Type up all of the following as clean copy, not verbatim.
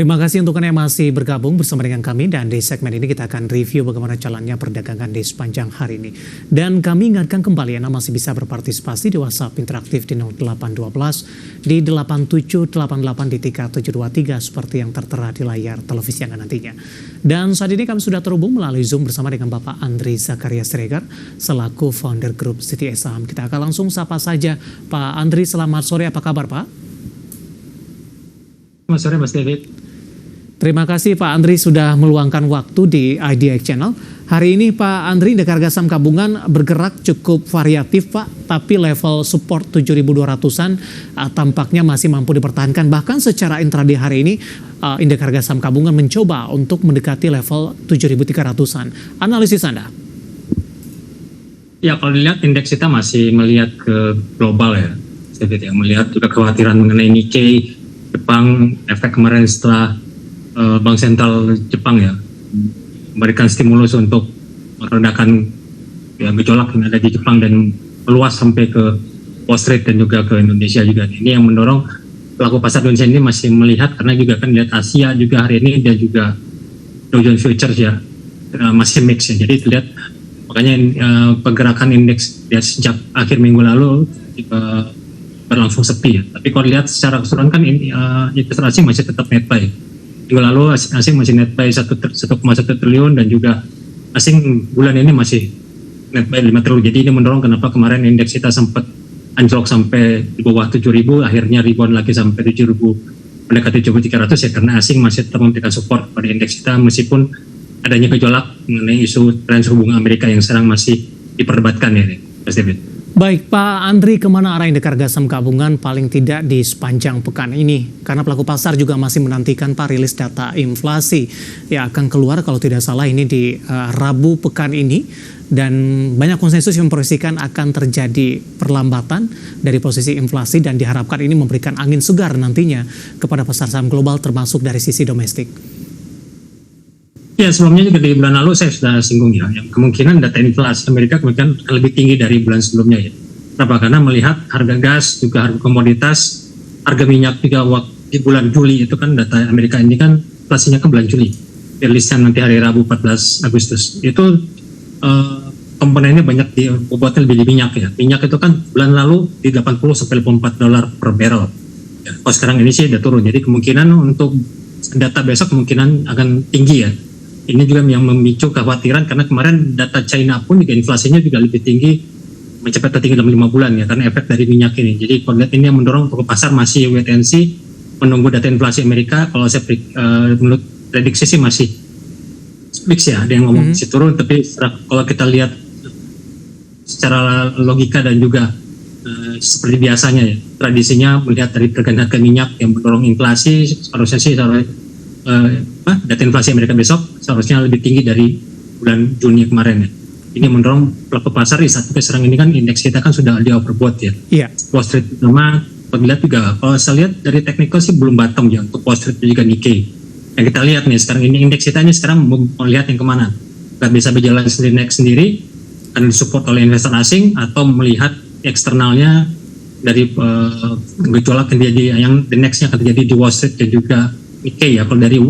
Terima kasih untuk Anda yang masih bergabung bersama dengan kami, dan di segmen ini kita akan review bagaimana jalannya perdagangan di sepanjang hari ini. Dan kami ingatkan kembali Anda masih bisa berpartisipasi di WhatsApp interaktif di 0812 di 8788 di 3723 seperti yang tertera di layar televisi Anda nantinya. Dan saat ini kami sudah terhubung melalui Zoom bersama dengan Bapak Andri Zakaria Siregar selaku founder grup City Saham. Kita akan langsung sapa saja Pak Andri. Selamat sore, apa kabar Pak? Selamat sore Mas David. Terima kasih Pak Andri sudah meluangkan waktu di IDX Channel. Hari ini Pak Andri, indeks harga saham gabungan bergerak cukup variatif Pak, tapi level support 7.200-an tampaknya masih mampu dipertahankan. Bahkan secara intraday hari ini indeks harga saham gabungan mencoba untuk mendekati level 7.300-an. Analisis Anda? Ya, kalau dilihat indeks kita masih melihat ke global ya. Saya melihat juga kekhawatiran mengenai Nikkei, Jepang, efek kemarin setelah Bank Sentral Jepang ya memberikan stimulus untuk meredakan ya, gejolak yang ada di Jepang dan meluas sampai ke Wall Street dan juga ke Indonesia juga. Ini yang mendorong pelaku pasar Indonesia ini masih melihat, karena juga kan lihat Asia juga hari ini dan juga Dow Jones Futures ya masih mix ya. Jadi terlihat makanya pergerakan indeks ya, sejak akhir minggu lalu berlangsung sepi ya. Tapi kalau lihat secara keseluruhan kan investor asing masih tetap net buy. Minggu lalu asing masih net buy 1,1 triliun dan juga asing bulan ini masih net buy 5 triliun. Jadi ini mendorong kenapa kemarin indeks kita sempat anjlok sampai di bawah 7.000, akhirnya rebound lagi sampai 7.000 mendekati 7.300 ya, karena asing masih tetap memberikan support pada indeks kita meskipun adanya gejolak mengenai isu tren suku bunga Amerika yang sekarang masih diperdebatkan ya, Mas David. Baik Pak Andri, kemana arah indeks harga saham gabungan paling tidak di sepanjang pekan ini? Karena pelaku pasar juga masih menantikan Pak rilis data inflasi yang akan keluar kalau tidak salah ini di Rabu pekan ini. Dan banyak konsensus yang memproyeksikan akan terjadi perlambatan dari posisi inflasi dan diharapkan ini memberikan angin segar nantinya kepada pasar saham global termasuk dari sisi domestik. Ya, sebelumnya juga di bulan lalu saya sudah singgung ya, yang kemungkinan data inflasi Amerika kemungkinan akan lebih tinggi dari bulan sebelumnya ya. Kenapa? Karena melihat harga gas, juga harga komoditas, harga minyak juga di bulan Juli itu kan data Amerika ini kan inflasinya ke bulan Juli. Rilisnya nanti hari Rabu 14 Agustus. Itu komponennya banyak bobotnya lebih di minyak ya. Minyak itu kan bulan lalu di 80 sampai 84 dolar per barrel. Ya, kalau sekarang ini sih udah turun. Jadi kemungkinan untuk data besok kemungkinan akan tinggi ya. Ini juga yang memicu kekhawatiran karena kemarin data China pun juga inflasinya juga lebih tinggi, mencapai tertinggi dalam 5 bulan ya, karena efek dari minyak ini. Jadi kalau lihat ini yang mendorong pelaku pasar masih wait and see, menunggu data inflasi Amerika. Kalau saya menurut prediksi sih masih mix ya, ada yang ngomong masih turun, tapi kalau kita lihat secara logika dan juga seperti biasanya ya, tradisinya melihat dari pergerakan harga minyak yang mendorong inflasi, harusnya sih data inflasi Amerika besok seharusnya lebih tinggi dari bulan Juni kemarin ya. Ini mendorong pelaku pasar di saat sekarang ini kan indeks kita kan sudah di overbought ya. Iya. Wall Street sama lihat juga kalau saya lihat dari technical sih belum bottom ya untuk Wall Street dan juga Nikkei. Yang kita lihat nih sekarang ini indeks kita ini sekarang mau lihat yang kemana. Nggak bisa berjalan sendiri naik sendiri karena disupport oleh investor asing atau melihat eksternalnya dari gejolak yang terjadi yang the next-nya akan terjadi di Wall Street dan juga Nikkei ya. Kalau dari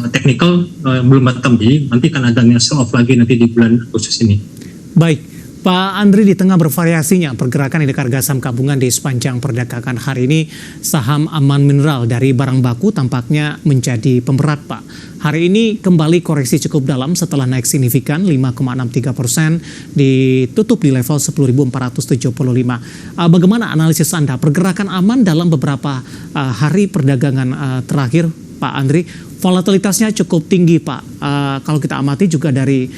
technical belum bottom, jadi nanti akan ada sell off lagi nanti di bulan Agustus ini. Baik, Pak Andri, di tengah bervariasinya pergerakan indeks harga saham gabungan di sepanjang perdagangan hari ini, saham Aman Mineral dari barang baku tampaknya menjadi pemberat Pak. Hari ini kembali koreksi cukup dalam setelah naik signifikan 5,63%, ditutup di level 10.475. Bagaimana analisis Anda pergerakan Aman dalam beberapa hari perdagangan terakhir Pak Andri? Volatilitasnya cukup tinggi Pak. Kalau kita amati juga dari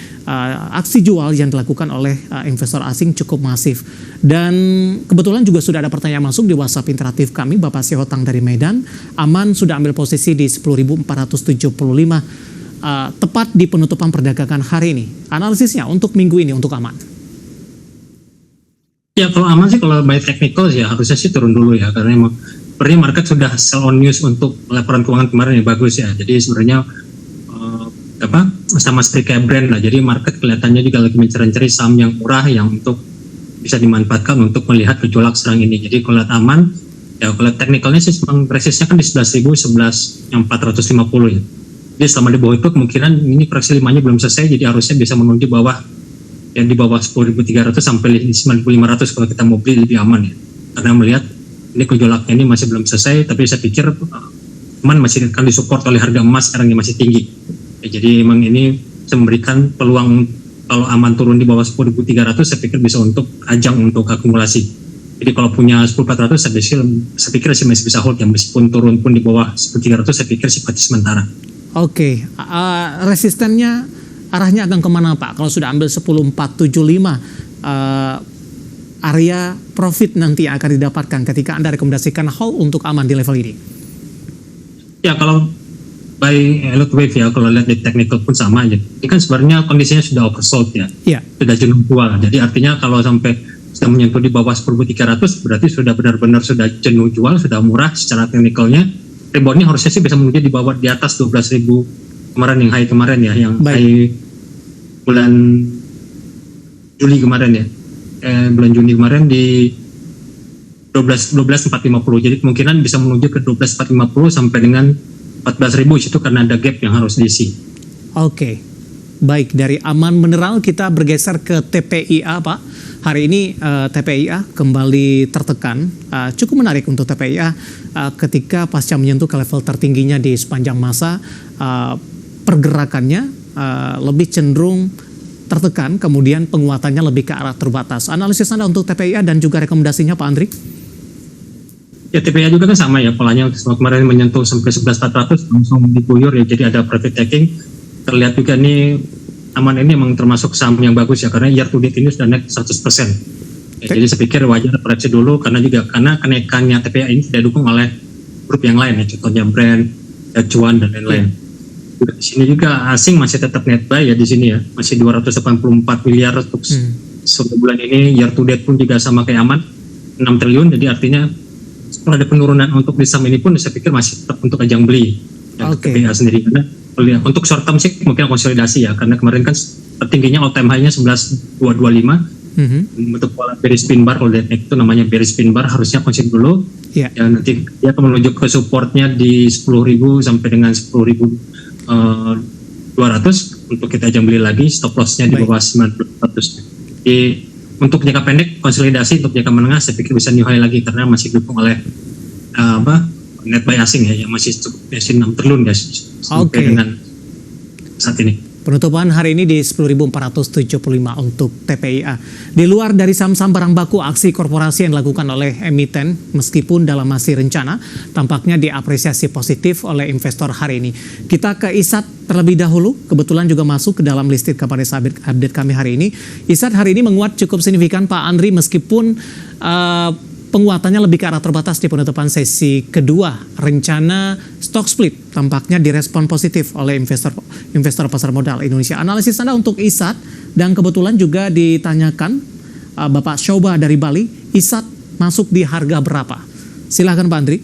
aksi jual yang dilakukan oleh investor asing cukup masif. Dan kebetulan juga sudah ada pertanyaan masuk di WhatsApp interaktif kami, Bapak Sihotang dari Medan. Aman sudah ambil posisi di 10.475 tepat di penutupan perdagangan hari ini. Analisisnya untuk minggu ini untuk Aman? Ya, kalau Aman sih kalau by technical ya harusnya sih turun dulu ya, karena emang sebenarnya market sudah sell on news untuk laporan keuangan kemarin yang bagus ya. Jadi sebenarnya sama seperti kayak brand lah. Jadi market kelihatannya juga lagi mencari-cari saham yang murah yang untuk bisa dimanfaatkan untuk melihat gejolak sekarang ini. Jadi kalau lihat Aman Ya kalau teknikalnya sih memang resistnya kan di 11.000, 11 yang 450 ya. Jadi selama di bawah itu kemungkinan ini koreksi 5-nya belum selesai, jadi harusnya bisa menuju bawah yang di bawah 10.300 sampai 9.500 kalau kita mau beli lebih aman ya. Karena melihat ini gejolaknya ini masih belum selesai, tapi saya pikir teman masih akan disupport oleh harga emas sekarang yang masih tinggi. Ya, jadi memang ini bisa memberikan peluang kalau aman turun di bawah 10.300 saya pikir bisa untuk ajang untuk akumulasi. Jadi kalau punya 10.400 saya pikir sih masih bisa hold ya, meskipun turun pun di bawah 10.300 saya pikir simpati sementara. Oke, resistennya arahnya akan kemana Pak? Kalau sudah ambil 10.475, area profit nanti yang akan didapatkan ketika Anda rekomendasikan hold untuk aman di level ini? Ya kalau buy elite wave ya, kalau lihat di technical pun sama aja. Ini kan sebenarnya kondisinya sudah oversold ya, sudah jenuh jual. Jadi artinya kalau sampai sudah menyentuh di bawah 10.300 berarti sudah benar-benar sudah jenuh jual, sudah murah secara teknikalnya. Reboundnya harusnya sih bisa menuju di bawah di atas 12.000 kemarin yang high kemarin ya, yang high bulan Juli kemarin ya, bulan Juni kemarin di 12.450. Jadi kemungkinan bisa menuju ke 12.450 sampai dengan 14.000 itu karena ada gap yang harus diisi. Oke. Baik, dari aman mineral kita bergeser ke TPIA Pak. Hari ini TPIA kembali tertekan. Cukup menarik untuk TPIA ketika pasca menyentuh ke level tertingginya di sepanjang masa, pergerakannya lebih cenderung tertekan, kemudian penguatannya lebih ke arah terbatas. Analisis Anda untuk TPIA dan juga rekomendasinya Pak Andri? Ya TPIA juga kan sama ya polanya, kemarin menyentuh sampai 11.400 langsung diguyur ya, jadi ada profit taking. Terlihat juga nih aman ini memang termasuk saham yang bagus ya, karena year to date ini sudah naik 100%. Ya, jadi saya pikir wajar koreksi dulu karena kenaikannya TPIA ini tidak didukung oleh grup yang lain ya, contohnya Brand, Cuan dan lain-lain. Di sini juga asing masih tetap net buy ya di sini ya, masih 284 miliar untuk sebulan ini. Year to date pun juga sama kayak aman 6 triliun, jadi artinya setelah ada penurunan untuk di saham ini pun saya pikir masih tetap untuk ajang beli ya, TPIA sendiri. Karena untuk short term sih mungkin konsolidasi ya, karena kemarin kan tertingginya all time high-nya 11.225. Untuk pola bearish pin bar, kalau lihat itu namanya bearish pin bar, harusnya konsolidasi dulu. Ya nanti dia akan menuju ke supportnya di 10.000 sampai dengan 10.200 untuk kita ajang beli lagi, stop loss-nya di bawah 9.400. Jadi untuk jangka pendek konsolidasi, untuk jangka menengah saya pikir bisa new high lagi karena masih didukung oleh net buy asing ya, yang masih cukup 6 triliun guys sampai dengan saat ini. Penutupan hari ini di 10.475 untuk TPIA. Di luar dari saham-saham barang baku, aksi korporasi yang dilakukan oleh emiten meskipun dalam masih rencana tampaknya diapresiasi positif oleh investor hari ini. Kita ke ISAT terlebih dahulu, kebetulan juga masuk ke dalam listed kepada update kami hari ini. ISAT hari ini menguat cukup signifikan Pak Andri, meskipun penguatannya lebih ke arah terbatas di penutupan sesi kedua. Rencana stock split tampaknya direspon positif oleh investor pasar modal Indonesia. Analisis Anda untuk ISAT, dan kebetulan juga ditanyakan Bapak Shoba dari Bali, ISAT masuk di harga berapa? Silahkan Pak Andri.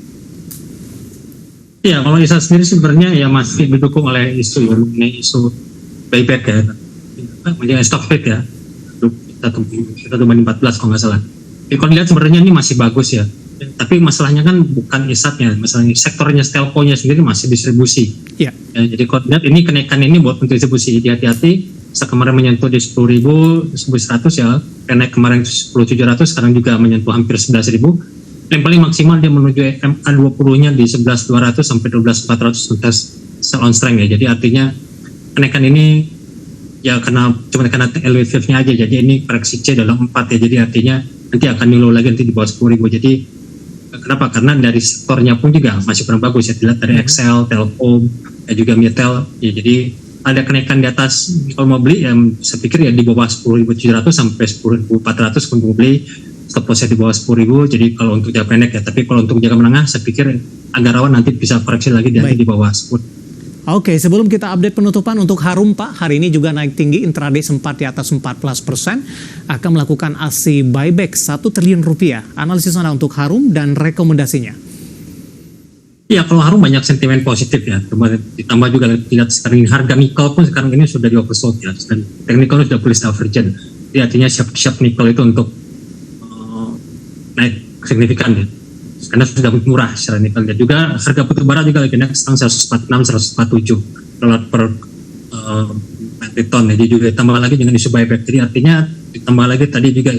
Ya, kalau ISAT sendiri sebenarnya ya masih didukung oleh isu buyback ya, menjadi stock split ya, 1/14 kalau nggak salah. Kalau dilihat sebenarnya ini masih bagus ya, tapi masalahnya kan bukan ISAT-nya, masalahnya sektornya Stelco-nya sendiri masih distribusi. Ya, jadi kalau dilihat ini kenaikan ini buat untuk distribusi, jadi hati-hati. Kemarin menyentuh di 10.000, 1100 ya, naik kemarin 10.700, sekarang juga menyentuh hampir 11.000. Yang paling maksimal dia menuju MA 20-nya di 11.200 sampai 12.400 untuk sell on strength ya. Jadi artinya kenaikan ini ya cuma karena LWF-nya aja, jadi ini koreksi C dalam 4 ya, jadi artinya nanti akan nilo lagi nanti di bawah 10.000. Jadi kenapa? Karena dari sektornya pun juga masih kurang bagus ya, dilihat dari Excel, Telkom, juga Mitel ya, jadi ada kenaikan di atas. Kalau mau beli ya saya pikir ya di bawah 10.700 sampai 10.400 untuk beli, stop loss di bawah 10.000. Jadi kalau untuk jangka pendek ya, tapi kalau untuk jangka menengah saya pikir agak rawan nanti bisa koreksi lagi di bawah 10. Oke, sebelum kita update penutupan untuk Harum Pak, hari ini juga naik tinggi, intraday sempat di atas 14%, akan melakukan aksi buyback 1 triliun rupiah. Analisis Anda untuk Harum dan rekomendasinya? Ya, kalau Harum banyak sentimen positif ya, ditambah juga lihat sekarang ini harga nikel pun sekarang ini sudah di oversold ya, dan teknikalnya sudah bullish divergent. Jadi artinya siap nikel itu untuk naik signifikan ya. karena sudah murah secara nikel. Dan juga harga batubara juga lagi naik sekarang 146, 147 dolar per metric ton. Jadi juga ditambah lagi dengan isu buyback. Jadi artinya ditambah lagi tadi juga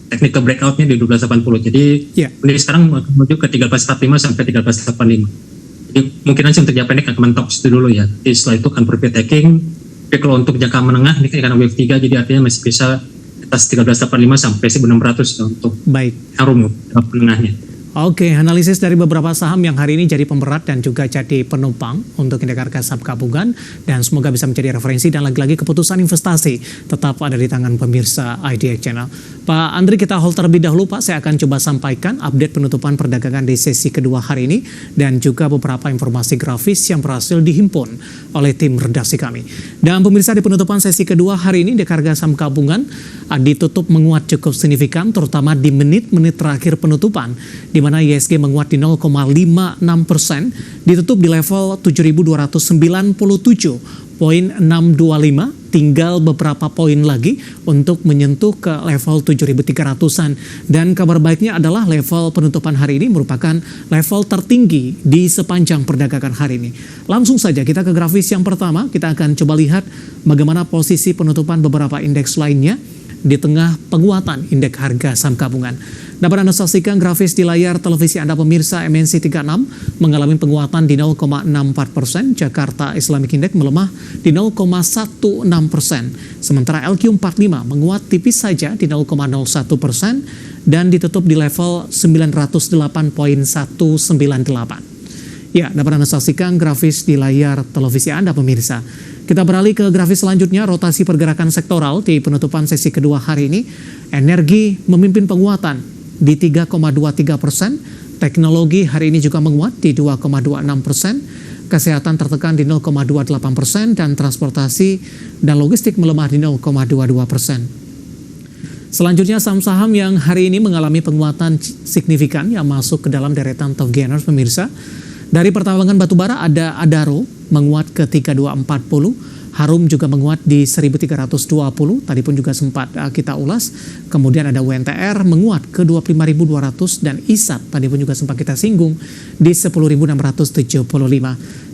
technical breakout-nya di 1280. Jadi ini sekarang menuju ke 1345 sampai 1385. Jadi mungkin nanti untuk jangka pendek akan mentok situ dulu ya. Jadi setelah itu akan profit taking. Tapi kalau untuk jangka menengah ini karena wave 3 jadi artinya masih bisa atas 1385 sampai 1600 ya, untuk harum menengahnya. Oke, analisis dari beberapa saham yang hari ini jadi pemberat dan juga jadi penumpang untuk indeks harga saham gabungan, dan semoga bisa menjadi referensi, dan lagi-lagi keputusan investasi tetap ada di tangan pemirsa IDX Channel. Pak Andri, kita hold terlebih dahulu Pak, saya akan coba sampaikan update penutupan perdagangan di sesi kedua hari ini dan juga beberapa informasi grafis yang berhasil dihimpun oleh tim redaksi kami. Dan pemirsa, di penutupan sesi kedua hari ini indeks harga saham gabungan ditutup menguat cukup signifikan, terutama di menit-menit terakhir penutupan, di mana IHSG menguat di 0,56%, ditutup di level 7.297,625, tinggal beberapa poin lagi untuk menyentuh ke level 7.300-an. Dan kabar baiknya adalah level penutupan hari ini merupakan level tertinggi di sepanjang perdagangan hari ini. Langsung saja kita ke grafis yang pertama, kita akan coba lihat bagaimana posisi penutupan beberapa indeks lainnya di tengah penguatan indeks harga saham gabungan. Dapat Anda saksikan grafis di layar televisi Anda pemirsa, MNC 36 mengalami penguatan di 0,64%, Jakarta Islamic Index melemah di 0,16%, sementara LQ45 menguat tipis saja di 0,01% dan ditutup di level 908,198. Ya, dapat Anda saksikan grafis di layar televisi Anda pemirsa. Kita beralih ke grafis selanjutnya, rotasi pergerakan sektoral di penutupan sesi kedua hari ini. Energi memimpin penguatan di 3,23%, teknologi hari ini juga menguat di 2,26%, kesehatan tertekan di 0,28%, dan transportasi dan logistik melemah di 0,22%. Selanjutnya saham-saham yang hari ini mengalami penguatan signifikan yang masuk ke dalam deretan top gainers pemirsa. Dari pertambangan batubara ada Adaro menguat ke 3240, Harum juga menguat di 1320, tadi pun juga sempat kita ulas. Kemudian ada WNTR menguat ke 25.200 dan ISAT tadi pun juga sempat kita singgung di 10.675.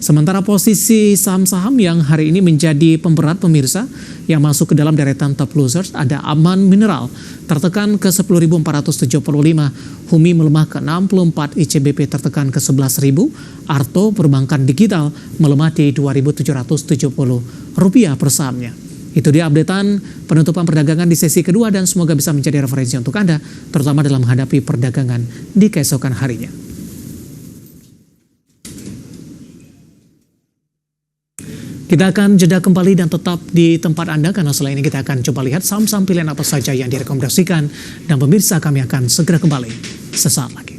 Sementara posisi saham-saham yang hari ini menjadi pemberat pemirsa yang masuk ke dalam deretan top losers ada Aman Mineral tertekan ke 10.475, Humi melemah ke 64, ICBP tertekan ke 11.000, Arto perbankan digital melemah di 2.770 rupiah per sahamnya. Itu dia updatean penutupan perdagangan di sesi kedua, dan semoga bisa menjadi referensi untuk Anda, terutama dalam menghadapi perdagangan di keesokan harinya. Kita akan jeda kembali dan tetap di tempat Anda, karena setelah ini kita akan coba lihat saham-saham pilihan apa saja yang direkomendasikan, dan pemirsa kami akan segera kembali sesaat lagi.